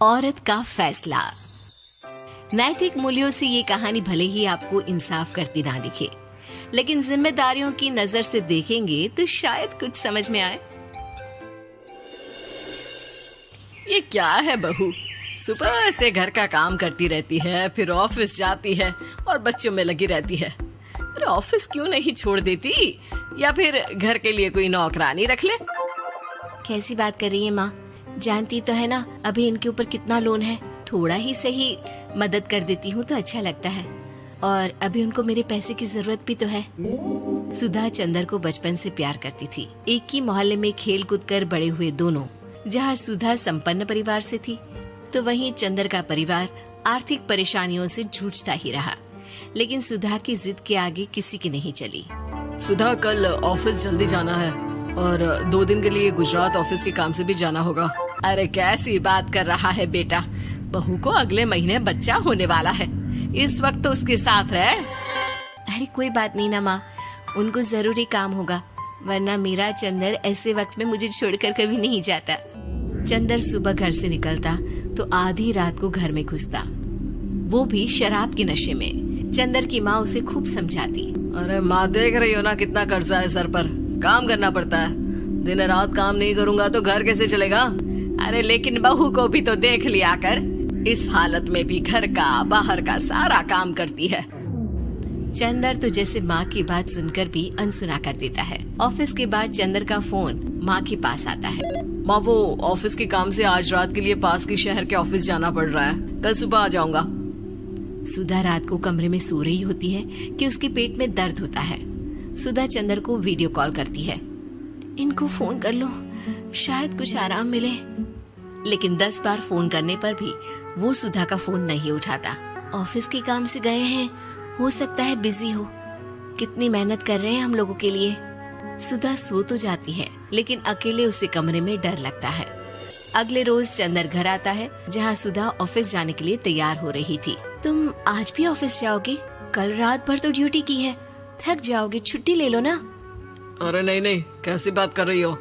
औरत का फैसला। नैतिक मूल्यों से ये कहानी भले ही आपको इंसाफ करती ना दिखे, लेकिन जिम्मेदारियों की नजर से देखेंगे तो शायद कुछ समझ में आए। ये क्या है बहू, सुबह से घर का काम करती रहती है, फिर ऑफिस जाती है और बच्चों में लगी रहती है। अरे ऑफिस क्यों नहीं छोड़ देती, या फिर घर के लिए कोई नौकरानी रख ले। कैसी बात कर रही है माँ? जानती तो है ना अभी इनके ऊपर कितना लोन है। थोड़ा ही सही मदद कर देती हूँ तो अच्छा लगता है, और अभी उनको मेरे पैसे की जरूरत भी तो है। सुधा चंदर को बचपन से प्यार करती थी। एक ही मोहल्ले में खेल कूद कर बड़े हुए दोनों। जहाँ सुधा संपन्न परिवार से थी तो वहीं चंदर का परिवार आर्थिक परेशानियों से जूझता ही रहा। लेकिन सुधा की जिद के आगे किसी की नहीं चली। सुधा, कल ऑफिस जल्दी जाना है और 2 दिन के लिए गुजरात ऑफिस के काम से भी जाना होगा। अरे कैसी बात कर रहा है बेटा, बहू को अगले महीने बच्चा होने वाला है, इस वक्त तो उसके साथ रहे। अरे कोई बात नहीं ना माँ, उनको जरूरी काम होगा, वरना मेरा चंदर ऐसे वक्त में मुझे छोड़कर कभी नहीं जाता। चंदर सुबह घर से निकलता तो आधी रात को घर में घुसता, वो भी शराब के नशे में। चंदर की माँ उसे खूब समझाती। अरे माँ, देख रही हो ना कितना कर्जा है सर पर, काम करना पड़ता है। दिन रात काम नहीं करूँगा तो घर कैसे चलेगा। अरे लेकिन बहू को भी तो देख लिया कर, इस हालत में भी घर का बाहर का सारा काम करती है। चंदर तो जैसे माँ की बात सुनकर भी अनसुना कर देता है। ऑफिस के बाद चंदर का फोन माँ के पास आता है। माँ, वो ऑफिस के काम से आज रात के लिए पास के शहर के ऑफिस जाना पड़ रहा है, कल सुबह आ जाऊंगा। सुधा रात को कमरे में सो रही होती है कि उसके पेट में दर्द होता है। सुधा चंदर को वीडियो कॉल करती है। इनको फोन कर लो, शायद कुछ आराम मिले। लेकिन 10 बार फोन करने पर भी वो सुधा का फोन नहीं उठाता। ऑफिस के काम से गए हैं, हो सकता है बिजी हो। कितनी मेहनत कर रहे हैं हम लोगों के लिए। सुधा सो तो जाती है, लेकिन अकेले उसे कमरे में डर लगता है। अगले रोज चंदर घर आता है, जहाँ सुधा ऑफिस जाने के लिए तैयार हो रही थी। तुम आज भी ऑफिस जाओगे? कल रात भर तो ड्यूटी की है, थक जाओगे, छुट्टी ले लो ना। अरे नहीं नहीं, कैसी बात कर रही हो,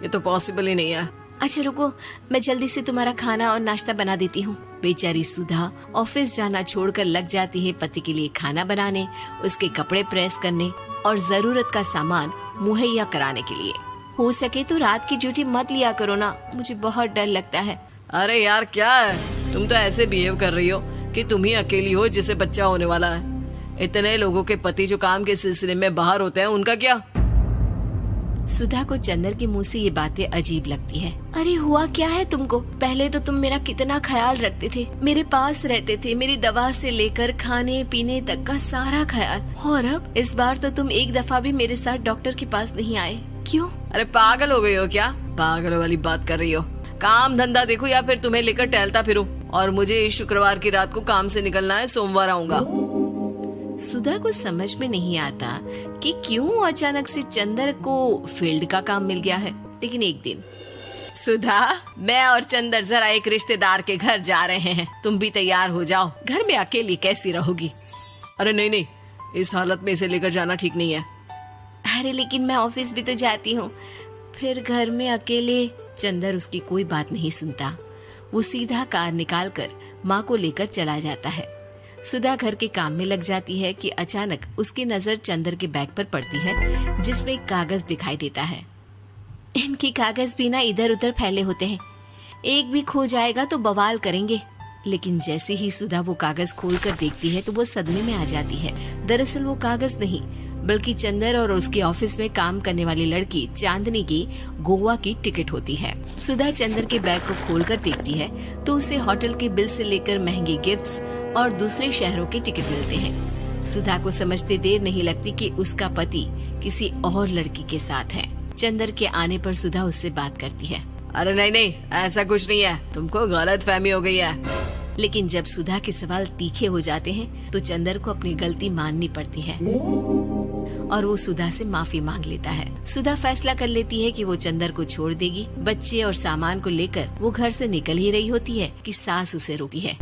ये तो पॉसिबल ही नहीं है। अच्छा रुको, मैं जल्दी से तुम्हारा खाना और नाश्ता बना देती हूँ। बेचारी सुधा ऑफिस जाना छोड़कर लग जाती है पति के लिए खाना बनाने, उसके कपड़े प्रेस करने और जरूरत का सामान मुहैया कराने के लिए। हो सके तो रात की ड्यूटी मत लिया करो ना, मुझे बहुत डर लगता है। अरे यार क्या है, तुम तो ऐसे बिहेव कर रही हो कि तुम ही अकेली हो जिसे बच्चा होने वाला है। इतने लोगों के पति जो काम के सिलसिले में बाहर होते हैं, उनका क्या? सुधा को चंदर के मुंह से ये बातें अजीब लगती है। अरे हुआ क्या है तुमको? पहले तो तुम मेरा कितना ख्याल रखते थे, मेरे पास रहते थे, मेरी दवा से लेकर खाने पीने तक का सारा ख्याल। और अब इस बार तो तुम एक दफा भी मेरे साथ डॉक्टर के पास नहीं आए, क्यों? अरे पागल हो गई हो क्या? पागल वाली बात कर रही हो। काम धंधा देखो या फिर तुम्हें लेकर टहलता फिरूं। और मुझे शुक्रवार की रात को काम से निकलना है, सोमवार आऊंगा। सुधा को समझ में नहीं आता कि क्यों अचानक से चंदर को फील्ड का काम मिल गया है। लेकिन एक दिन, सुधा, मैं और चंदर जरा एक रिश्तेदार के घर जा रहे हैं, तुम भी तैयार हो जाओ, घर में अकेली कैसी रहोगी। अरे नहीं नहीं, इस हालत में इसे लेकर जाना ठीक नहीं है। अरे लेकिन मैं ऑफिस भी तो जाती हूँ, फिर घर में अकेले। चंदर उसकी कोई बात नहीं सुनता। वो सीधा कार निकाल कर माँ को लेकर चला जाता है। सुधा घर के काम में लग जाती है कि अचानक उसकी नजर चंदर के बैग पर पड़ती है, जिसमें एक कागज दिखाई देता है। इनकी कागज भी ना इधर उधर फैले होते हैं, एक भी खो जाएगा तो बवाल करेंगे। लेकिन जैसे ही सुधा वो कागज खोलकर देखती है तो वो सदमे में आ जाती है। दरअसल वो कागज नहीं, बल्कि चंदर और उसके ऑफिस में काम करने वाली लड़की चांदनी की गोवा की टिकट होती है। सुधा चंदर के बैग को खोलकर देखती है तो उसे होटल के बिल से लेकर महंगे गिफ्ट्स और दूसरे शहरों के टिकट मिलते हैं। सुधा को समझते देर नहीं लगती कि उसका पति किसी और लड़की के साथ है। चंदर के आने पर सुधा उससे बात करती है। अरे नहीं नहीं, ऐसा कुछ नहीं है, तुमको गलत फहमी हो गई है। लेकिन जब सुधा के सवाल तीखे हो जाते हैं तो चंदर को अपनी गलती माननी पड़ती है और वो सुधा से माफी मांग लेता है। सुधा फैसला कर लेती है कि वो चंदर को छोड़ देगी। बच्चे और सामान को लेकर वो घर से निकल ही रही होती है कि सास उसे रोकती है।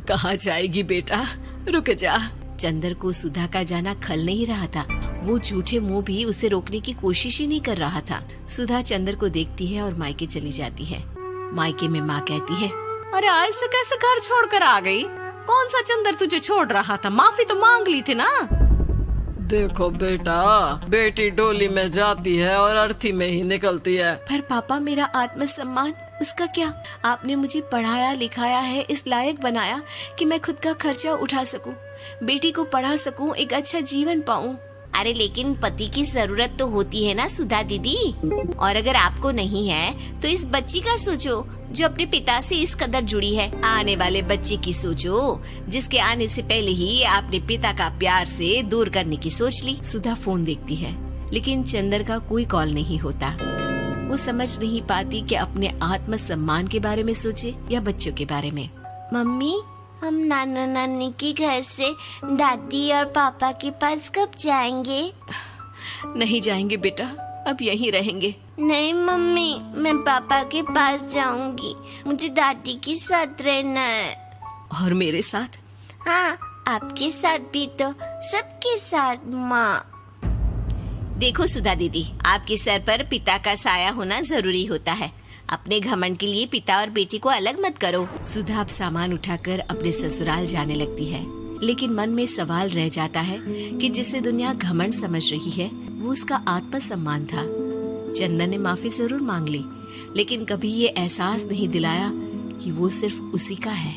कहाँ जाएगी बेटा, रुक जा। चंदर को सुधा का जाना खल नहीं रहा था। वो झूठे मुंह भी उसे रोकने की कोशिश ही नहीं कर रहा था। सुधा चंदर को देखती है और मायके चली जाती है। मायके में माँ कहती है, अरे ऐसे कैसे घर छोड़कर आ गई? कौन सा चंदर तुझे छोड़ रहा था? माफी तो मांग ली थी ना। देखो बेटा, बेटी डोली में जाती है और अर्थी में ही निकलती है। पर पापा, मेरा आत्मसम्मान, उसका क्या? आपने मुझे पढ़ाया लिखाया है, इस लायक बनाया कि मैं खुद का खर्चा उठा सकूं, बेटी को पढ़ा सकूं, एक अच्छा जीवन पाऊं। अरे लेकिन पति की जरूरत तो होती है ना सुधा दीदी, और अगर आपको नहीं है तो इस बच्ची का सोचो जो अपने पिता से इस कदर जुड़ी है। आने वाले बच्चे की सोचो जिसके आने से पहले ही आपने पिता का प्यार से दूर करने की सोच ली। सुधा फोन देखती है लेकिन चंदर का कोई कॉल नहीं होता। वो समझ नहीं पाती कि अपने आत्मसम्मान के बारे में सोचे या बच्चों के बारे में। मम्मी, हम नाना नानी के घर से दादी और पापा के पास कब जाएंगे? नहीं जाएंगे बेटा, अब यहीं रहेंगे। नहीं मम्मी, मैं पापा के पास जाऊंगी, मुझे दादी के साथ रहना है। और मेरे साथ? हाँ, आपके साथ भी तो, सबके साथ माँ। देखो सुधा दीदी, आपके सर पर पिता का साया होना जरूरी होता है। अपने घमंड के लिए पिता और बेटी को अलग मत करो। सुधा अब सामान उठाकर अपने ससुराल जाने लगती है, लेकिन मन में सवाल रह जाता है कि जिसे दुनिया घमंड समझ रही है वो उसका आत्मसम्मान था। चंदन ने माफी जरूर मांग ली, लेकिन कभी ये एहसास नहीं दिलाया कि वो सिर्फ उसी का है।